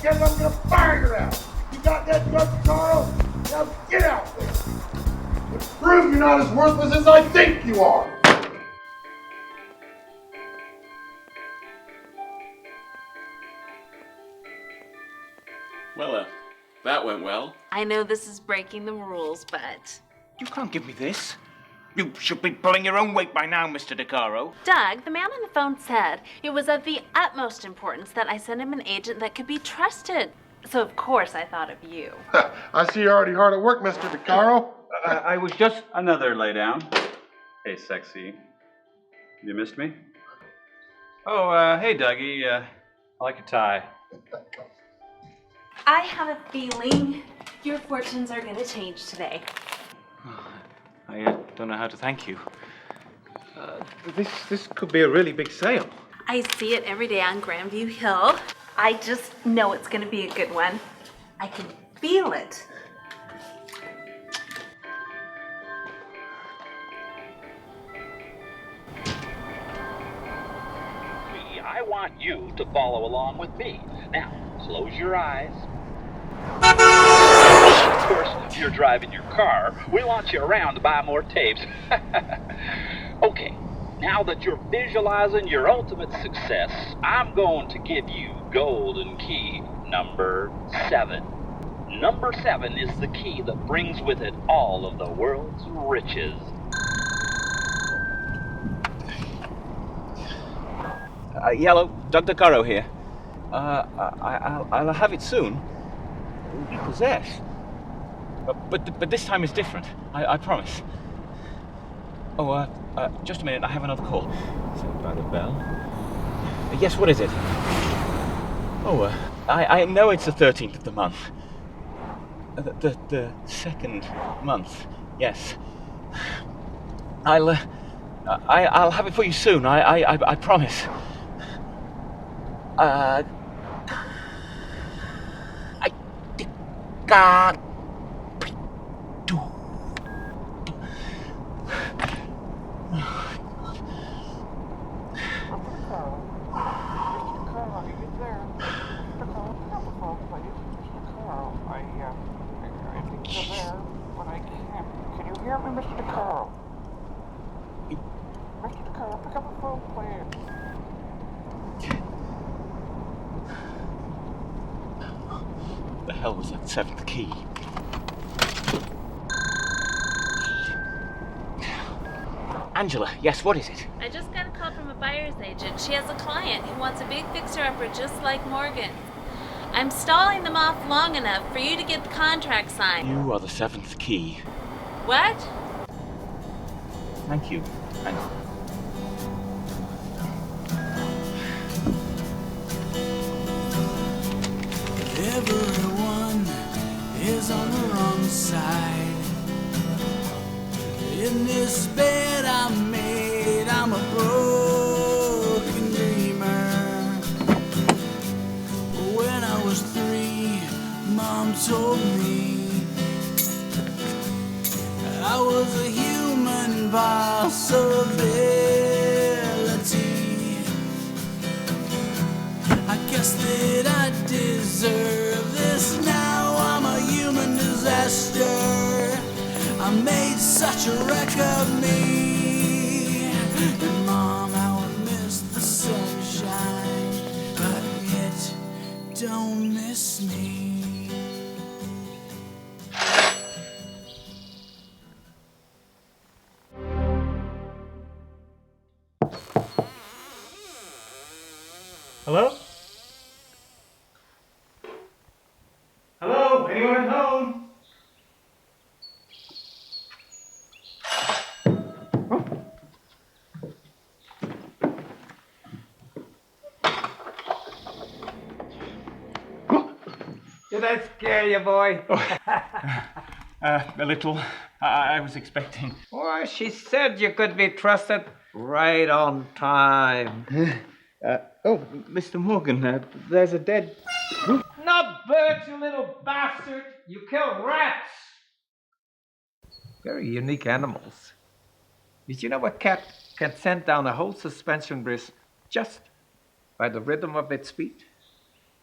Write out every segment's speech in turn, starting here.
because I'm gonna fire your ass. You got that drug, Carl? Now get out there. And prove you're not as worthless as I think you are. Well, that went well. I know this is breaking the rules, but... You can't give me this. You should be pulling your own weight by now, Mr. DeCaro. Doug, the man on the phone said it was of the utmost importance that I send him an agent that could be trusted. So of course I thought of you. I see you're already hard at work, Mr. DeCaro. I was just another lay down. Hey, sexy. You missed me? Oh, hey, Dougie. I like your tie. I have a feeling your fortunes are going to change today. I don't know how to thank you. This could be a really big sale. I see it every day on Grandview Hill. I just know it's going to be a good one. I can feel it. I want you to follow along with me. Now, close your eyes. Of course, if you're driving your car, we want you around to buy more tapes. Okay, now that you're visualizing your ultimate success, I'm going to give you golden key number 7. Number 7 is the key that brings with it all of the world's riches. Yellow, Doug DeCaro here. I'll have it soon. Repossessed. But this time is different. I promise. Oh, just a minute. I have another call. Saved by the bell. Yes, what is it? Oh, I know it's the 13th of the month. The second month. Yes. I'll have it for you soon. I promise. I can't do. Can you hear me, Mr. DeCaro? Mr. DeCaro, pick up the phone, please. The hell was that 7th key? Angela, yes, what is it? I just got a call from a buyer's agent. She has a client who wants a big fixer-upper just like Morgan. I'm stalling them off long enough for you to get the contract signed. You are the 7th key. What? Thank you, Angela. Everyone is on the wrong side. In this bed I made, I'm a broken dreamer. When I was 3, Mom told me I was a human possibility. I guess that I deserve this now. I'm a human disaster. I made such a wreck of me. And Mom, how I miss the sunshine, but yet don't miss me. Hello? Hello? Anyone at home? Did I scare you, boy? A little. I was expecting. Why, she said you could be trusted right on time. Oh, Mr. Morgan, there's a dead... Not birds, you little bastard! You kill rats! Very unique animals. Did you know a cat can send down a whole suspension bridge just by the rhythm of its feet?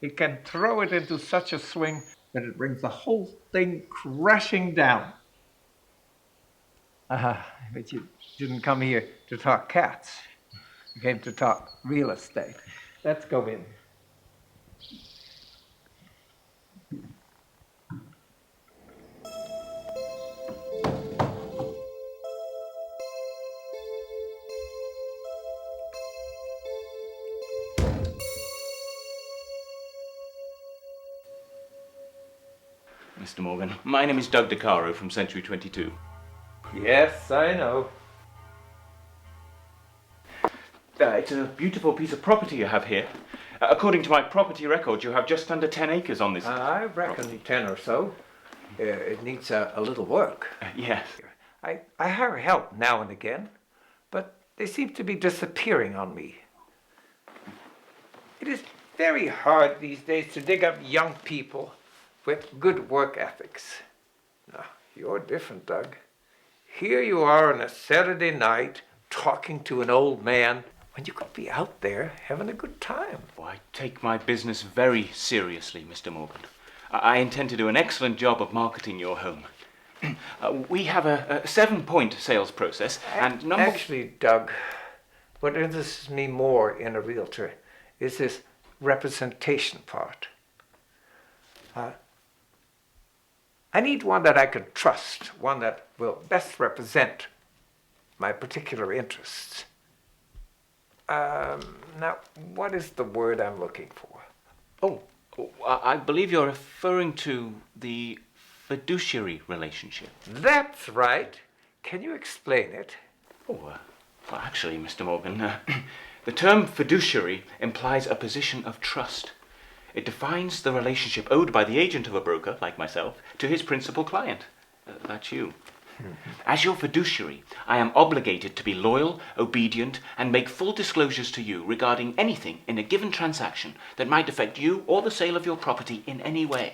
he can throw it into such a swing that it brings the whole thing crashing down. But you didn't come here to talk cats. You came to talk real estate. Let's go in. Mr. Morgan, my name is Doug DeCaro from Century 22. Yes, I know. It's a beautiful piece of property you have here. According to my property record, you have just under 10 acres on this. I reckon property. 10 or so. It needs a little work. Yes. I hire help now and again, but they seem to be disappearing on me. It is very hard these days to dig up young people with good work ethics. Now, you're different, Doug. Here you are on a Saturday night talking to an old man when you could be out there having a good time. Oh, I take my business very seriously, Mr. Morgan. I intend to do an excellent job of marketing your home. We have a 7-point sales process, and Actually, Doug, what interests me more in a realtor is this representation part. I need one that I can trust, one that will best represent my particular interests. Now, what is the word I'm looking for? Oh, I believe you're referring to the fiduciary relationship. That's right. Can you explain it? Well, actually, Mr. Morgan, the term fiduciary implies a position of trust. It defines the relationship owed by the agent of a broker, like myself, to his principal client. That's you. As your fiduciary, I am obligated to be loyal, obedient, and make full disclosures to you regarding anything in a given transaction that might affect you or the sale of your property in any way.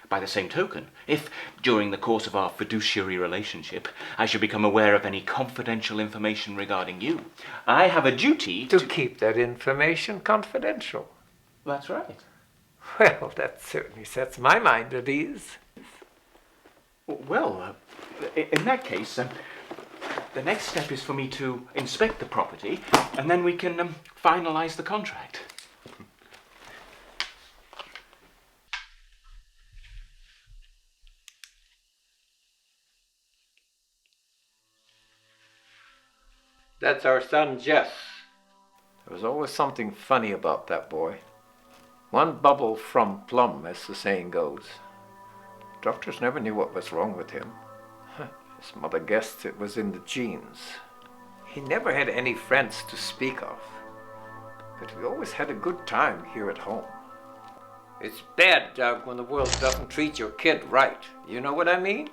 By the same token, if, during the course of our fiduciary relationship, I should become aware of any confidential information regarding you, I have a duty to keep that information confidential. That's right. Well, that certainly sets my mind at ease. Well, in that case, the next step is for me to inspect the property, and then we can finalize the contract. That's our son, Jess. There was always something funny about that boy. One bubble from plum, as the saying goes. Doctors never knew what was wrong with him. His mother guessed it was in the genes. He never had any friends to speak of. But we always had a good time here at home. It's bad, Doug, when the world doesn't treat your kid right. You know what I mean?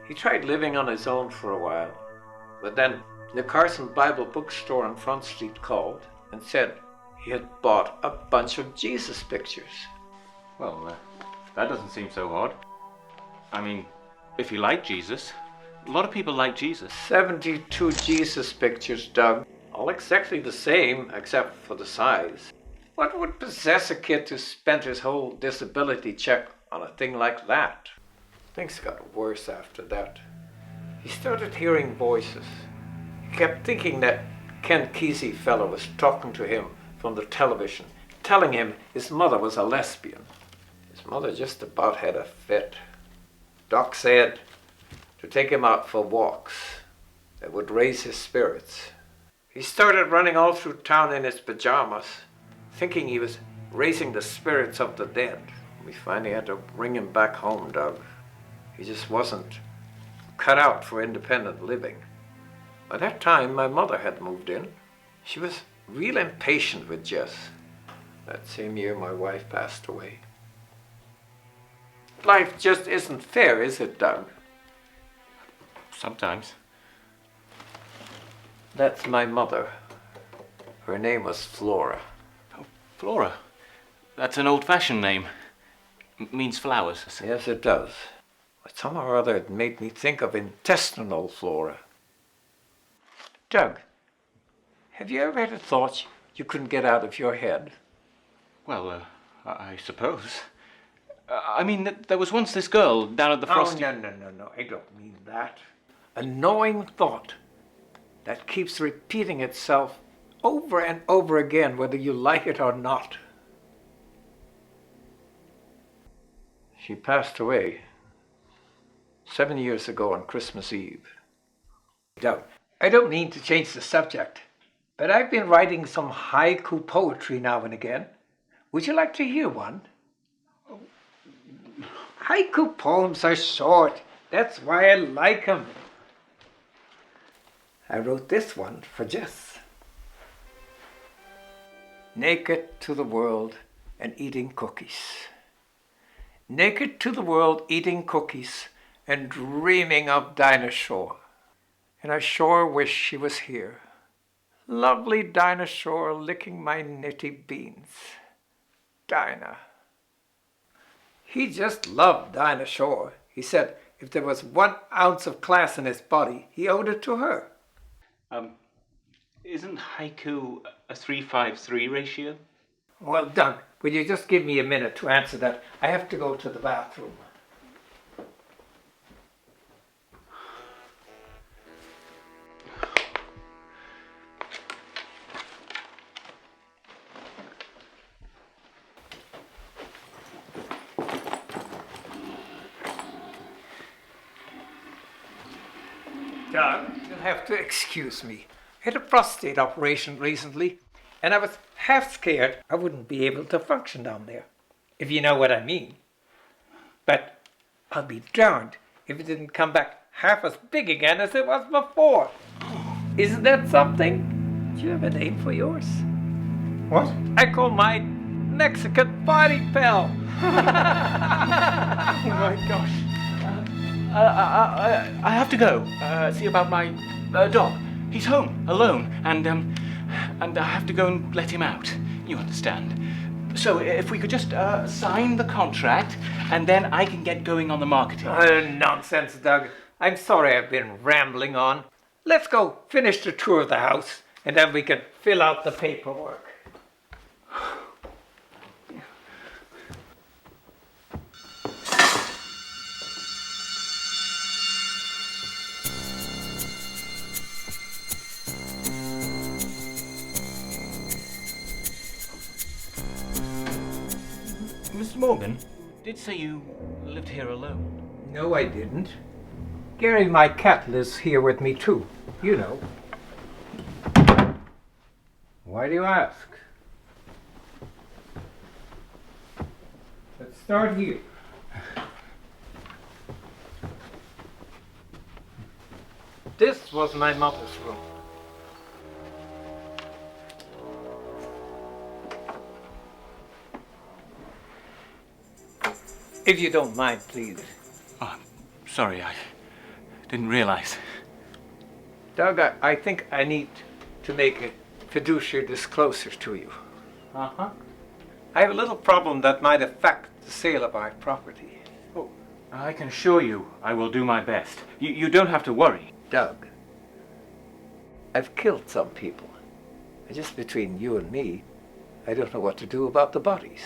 He tried living on his own for a while. But then the Carson Bible bookstore on Front Street called and said he had bought a bunch of Jesus pictures. Well, that doesn't seem so odd. I mean, if you like Jesus, a lot of people like Jesus. 72 Jesus pictures, Doug. All exactly the same, except for the size. What would possess a kid to spend his whole disability check on a thing like that? Things got worse after that. He started hearing voices. He kept thinking that Ken Kesey fellow was talking to him from the television, telling him his mother was a lesbian. His mother just about had a fit. Doc said to take him out for walks that would raise his spirits. He started running all through town in his pajamas, thinking he was raising the spirits of the dead. We finally had to bring him back home, Doug. He just wasn't cut out for independent living. By that time, my mother had moved in. She was real impatient with Jess. That same year, my wife passed away. Life just isn't fair, is it, Doug? Sometimes. That's my mother. Her name was Flora. Oh, Flora. That's an old-fashioned name. Means flowers. Yes, it does. But somehow or other it made me think of intestinal flora. Doug, have you ever had a thought you couldn't get out of your head? Well, I suppose. I mean, there was once this girl down at the Frosty... Oh, no, I don't mean that. A gnawing thought that keeps repeating itself over and over again, whether you like it or not. She passed away 7 years ago on Christmas Eve. Doug, I don't mean to change the subject, but I've been writing some haiku poetry now and again. Would you like to hear one? Haiku poems are short. That's why I like them. I wrote this one for Jess. Naked to the world and eating cookies. Naked to the world eating cookies and dreaming of Dinah Shore. And I sure wish she was here. Lovely Dinah Shore licking my nitty beans. Dinah. He just loved Dinah Shore. He said if there was 1 ounce of class in his body, he owed it to her. Isn't haiku a 3-5-3 ratio? Well, Doug, will you just give me a minute to answer that? I have to go to the bathroom. Doug, you'll have to excuse me. I had a prostate operation recently, and I was half scared I wouldn't be able to function down there, if you know what I mean. But I'll be darned if it didn't come back half as big again as it was before. Isn't that something? Do you have a name for yours? What? I call mine Mexican Body Pal. Oh my gosh. I have to go see about my dog. He's home alone, and I have to go and let him out. You understand? So if we could just sign the contract, and then I can get going on the marketing. Nonsense, Doug. I'm sorry I've been rambling on. Let's go finish the tour of the house, and then we can fill out the paperwork. Mr. Morgan did say you lived here alone. No, I didn't. Gary, my cat, lives here with me too. You know. Why do you ask? Let's start here. This was my mother's room. If you don't mind, please. Oh, I'm sorry, I didn't realize. Doug, I think I need to make a fiduciary disclosure to you. Uh-huh. I have a little problem that might affect the sale of our property. Oh, I can assure you I will do my best. You don't have to worry. Doug, I've killed some people. Just between you and me, I don't know what to do about the bodies.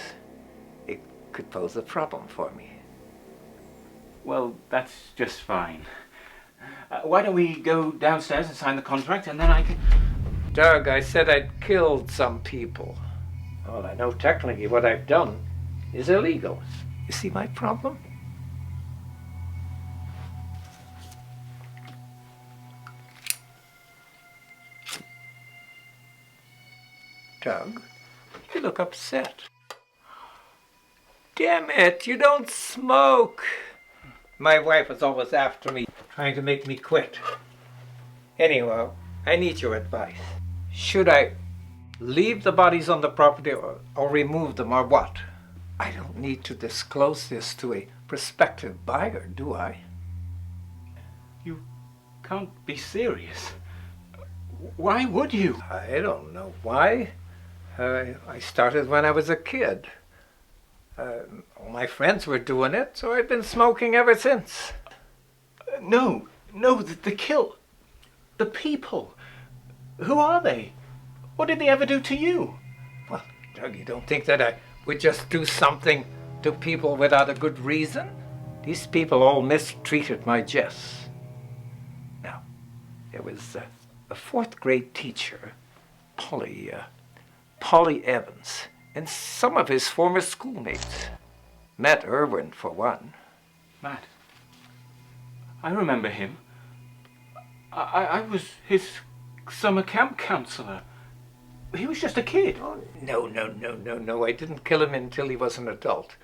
It could pose a problem for me. Well, that's just fine. Why don't we go downstairs and sign the contract, and then I can... Doug, I said I'd killed some people. Well, I know technically what I've done is illegal. You see my problem? Doug, you look upset. Damn it, you don't smoke. My wife was always after me, trying to make me quit. Anyhow, I need your advice. Should I leave the bodies on the property or remove them or what? I don't need to disclose this to a prospective buyer, do I? You can't be serious. Why would you? I don't know why. I started when I was a kid. All my friends were doing it, so I've been smoking ever since. No, the kill. The people. Who are they? What did they ever do to you? Well, Doug, you don't think that I would just do something to people without a good reason. These people all mistreated my Jess. Now, there was a fourth grade teacher, Polly Evans, and some of his former schoolmates. Matt Irwin, for one. Matt. I remember him. I was his summer camp counselor. He was just a kid. Oh, no. I didn't kill him until he was an adult.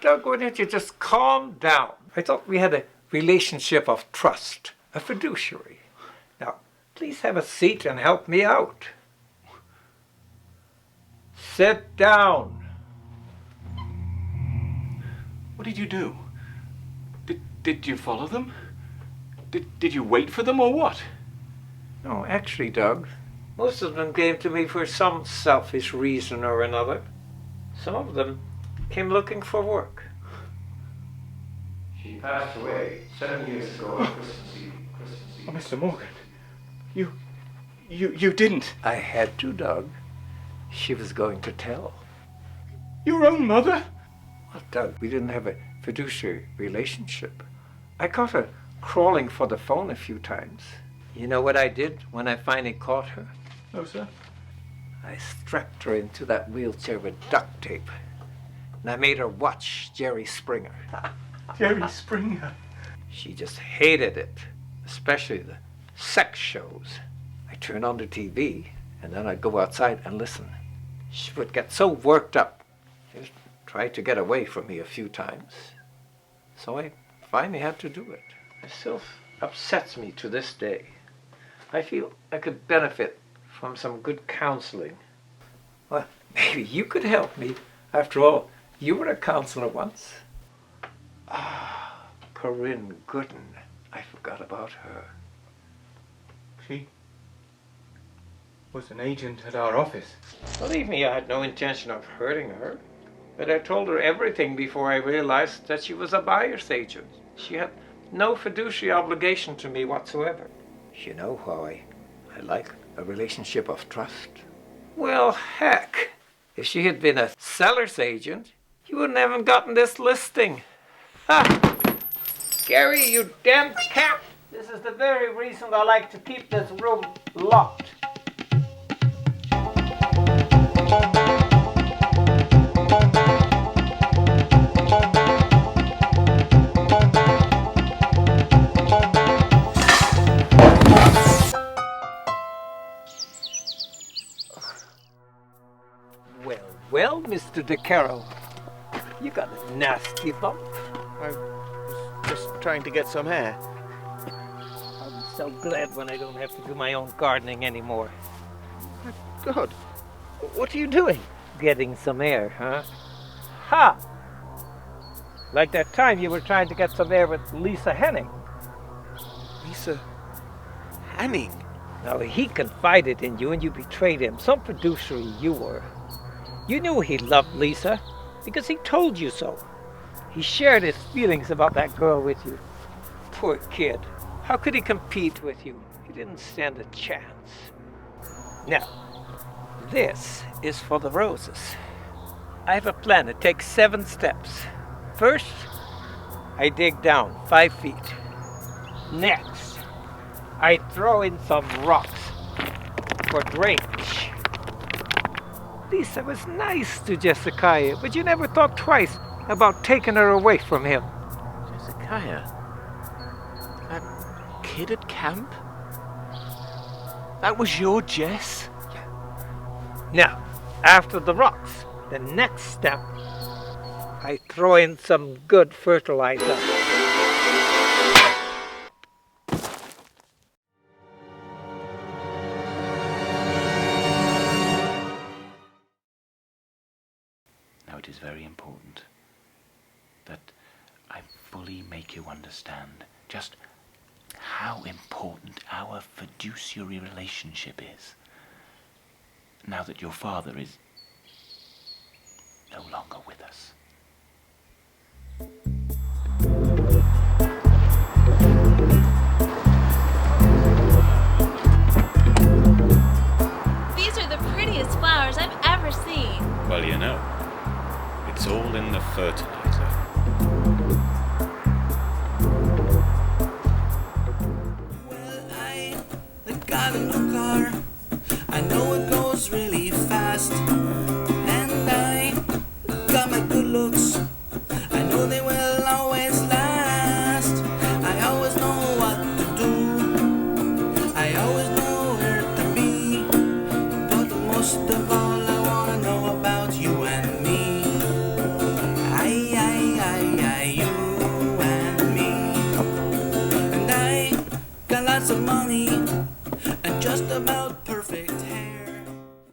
Doug, why don't you just calm down? I thought we had a relationship of trust, a fiduciary. Now, please have a seat and help me out. Sit down. What did you do? Did you follow them? Did you wait for them or what? No, actually, Doug, most of them came to me for some selfish reason or another. Some of them came looking for work. She passed away 7 years ago on Christmas Eve. Oh, Mr. Morgan, you didn't. I had to, Doug. She was going to tell. Your own mother? Well, Doug, we didn't have a fiduciary relationship. I caught her crawling for the phone a few times. You know what I did when I finally caught her? No, sir. I strapped her into that wheelchair with duct tape. And I made her watch Jerry Springer. Jerry Springer. She just hated it, especially the sex shows. I turned on the TV, and then I'd go outside and listen. She would get so worked up. She tried to get away from me a few times. So I finally had to do it. It still upsets me to this day. I feel I could benefit from some good counseling. Well, maybe you could help me. After all, you were a counselor once. Corinne Gooden. I forgot about her. She was an agent at our office. Believe me, I had no intention of hurting her. But I told her everything before I realized that she was a buyer's agent. She had no fiduciary obligation to me whatsoever. You know how I like a relationship of trust. Well, heck, if she had been a seller's agent, you wouldn't have gotten this listing. Ha! Gary, you damn cat! This is the very reason I like to keep this room locked. Well, Mr. DeCaro, you got a nasty bump. I was just trying to get some air. I'm so glad when I don't have to do my own gardening anymore. God, what are you doing? Getting some air, huh? Ha! Like that time you were trying to get some air with Lisa Henning. Lisa Henning? Now, he confided in you and you betrayed him. Some fiduciary you were. You knew he loved Lisa because he told you so. He shared his feelings about that girl with you. Poor kid. How could he compete with you? He didn't stand a chance. Now, this is for the roses. I have a plan. It takes 7 steps. First, I dig down 5 feet. Next, I throw in some rocks for drainage. Lisa was nice to Jessica, but you never thought twice about taking her away from him. Jessica? That kid at camp? That was your Jess? Now, after the rocks, the next step, I throw in some good fertilizer. Now it is very important that I fully make you understand just how important our fiduciary relationship is, now that your father is no longer with us. These are the prettiest flowers I've ever seen. Well, you know, fertilizer. Well, I got a new car. I know it goes really fast. And I got my good looks. I know they will always last. I always know what to do. I always know where to be. But most of all, I wanna know about you and me. You and me. And I got lots of money and just about perfect